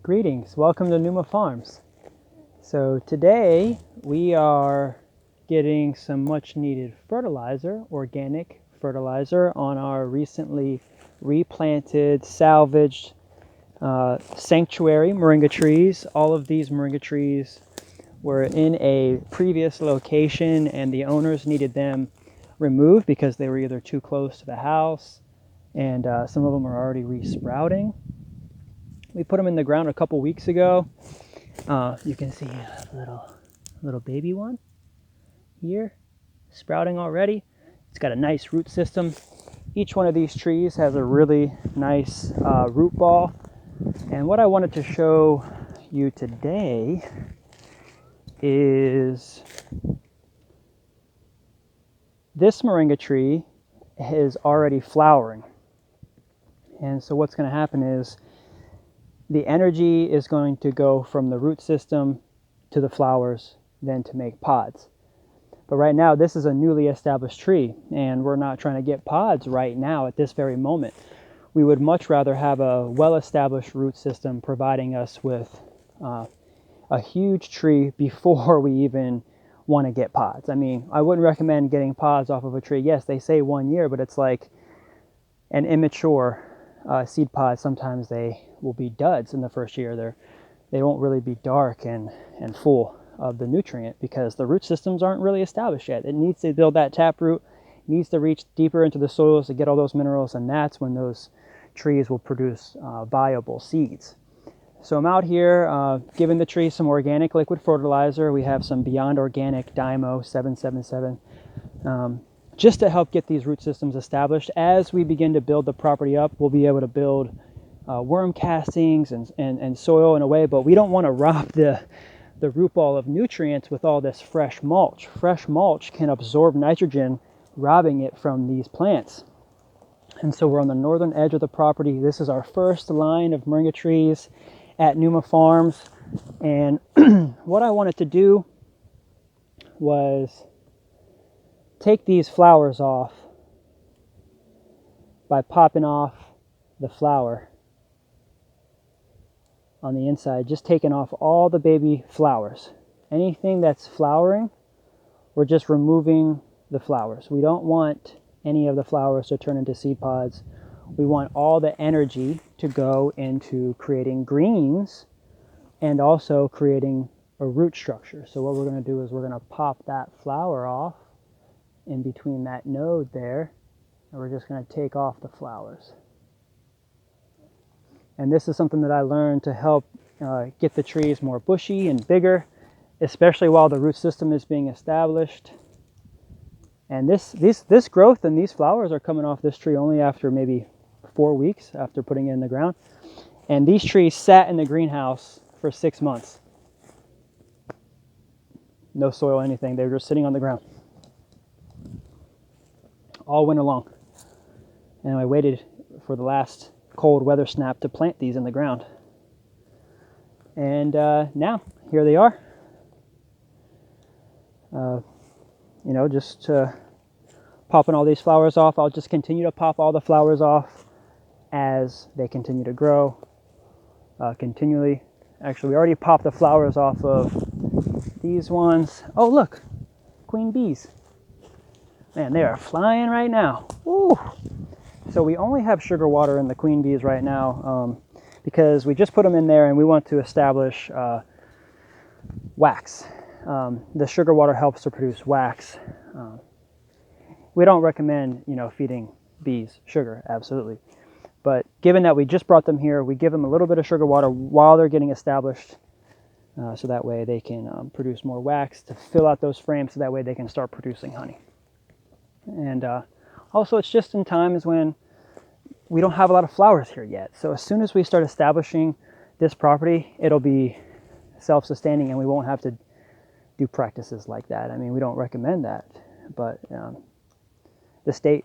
Greetings, welcome to Numa Farms. So today we are getting some much needed fertilizer, organic fertilizer, on our recently replanted, salvaged sanctuary moringa trees. All of these moringa trees were in a previous location and the owners needed them removed because they were either too close to the house and some of them are already resprouting. We put them in the ground a couple weeks ago. You can see a little baby one here sprouting already. It's got a nice root system. Each one of these trees has a really nice root ball. And what I wanted to show you today is this moringa tree is already flowering. And so what's going to happen is the energy is going to go from the root system to the flowers, then to make pods. But right now, this is a newly established tree, and we're not trying to get pods right now at this very moment. We would much rather have a well-established root system providing us with a huge tree before we even want to get pods. I mean, I wouldn't recommend getting pods off of a tree. Yes, they say 1 year, but it's like an immature seed pod. Sometimes they will be duds in the first year. They won't really be dark and full of the nutrient because the root systems aren't really established yet. It needs to build that taproot, needs to reach deeper into the soils to get all those minerals, and that's when those trees will produce viable seeds. So I'm out here giving the tree some organic liquid fertilizer. We have some Beyond Organic Dymo 777 just to help get these root systems established. As we begin to build the property up, we'll be able to build worm castings and soil in a way, but we don't want to rob the root ball of nutrients with all this fresh mulch. Fresh mulch can absorb nitrogen, robbing it from these plants. And so we're on the northern edge of the property. This is our first line of moringa trees at Numa Farms. And what I wanted to do was take these flowers off by popping off the flower on the inside, just taking off all the baby flowers. Anything that's flowering, we're just removing the flowers. We don't want any of the flowers to turn into seed pods. We want all the energy to go into creating greens and also creating a root structure. So what we're going to do is we're going to pop that flower off in between that node there, and we're just going to take off the flowers. And this is something that I learned to help get the trees more bushy and bigger, especially while the root system is being established. And this growth and these flowers are coming off this tree only after maybe 4 weeks after putting it in the ground. And these trees sat in the greenhouse for 6 months. No soil, anything. They were just sitting on the ground all winter long. And I waited for the last cold weather snap to plant these in the ground. And now here they are. Just popping all these flowers off. I'll just continue to pop all the flowers off as they continue to grow continually. Actually, we already popped the flowers off of these ones. Oh, look, queen bees. Man, they are flying right now. Woo! So we only have sugar water in the queen bees right now because we just put them in there and we want to establish wax. The sugar water helps to produce wax. We don't recommend, feeding bees sugar, absolutely. But given that we just brought them here, we give them a little bit of sugar water while they're getting established, so that way they can produce more wax to fill out those frames, so that way they can start producing honey. And also, it's just in times when we don't have a lot of flowers here yet. So as soon as we start establishing this property, it'll be self-sustaining and we won't have to do practices like that. I mean, we don't recommend that. But the state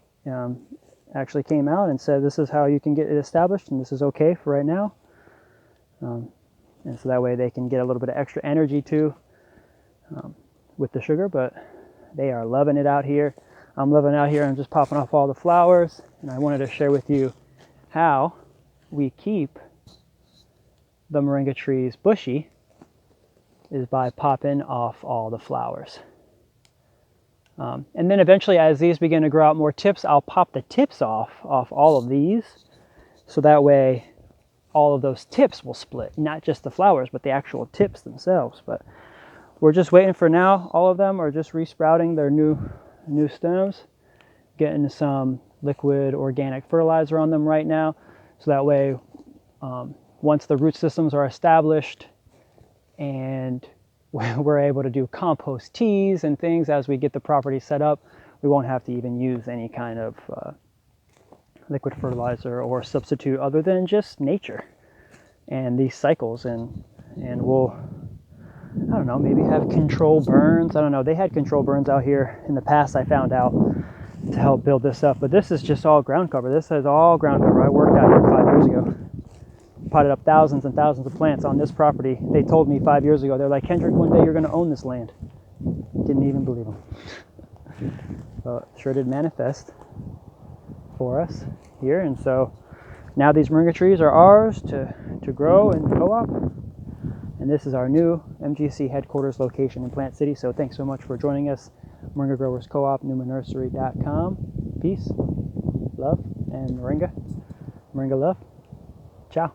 actually came out and said this is how you can get it established and this is okay for right now. And so that way they can get a little bit of extra energy too with the sugar, but they are loving it out here. I'm loving it out here. I'm just popping off all the flowers, and I wanted to share with you how we keep the moringa trees bushy is by popping off all the flowers. And then eventually, as these begin to grow out more tips, I'll pop the tips off all of these, so that way all of those tips will split, not just the flowers, but the actual tips themselves. But we're just waiting for now. All of them are just resprouting their new stems, getting some liquid organic fertilizer on them right now, so that way once the root systems are established and we're able to do compost teas and things as we get the property set up, we won't have to even use any kind of liquid fertilizer or substitute other than just nature and these cycles, and we'll, I don't know, maybe have control burns. I don't know. They had control burns out here in the past, I found out, to help build this up. But this is just all ground cover. This is all ground cover. I worked out here 5 years ago. Potted up thousands and thousands of plants on this property. They told me 5 years ago, they're like, Kendrick, one day you're going to own this land. Didn't even believe them. But sure did manifest for us here. And so now these moringa trees are ours to grow and co-op. And this is our new MGC headquarters location in Plant City. So thanks so much for joining us. Moringa Growers Co-op, newmannursery.com. Peace, love, and moringa. Moringa love. Ciao.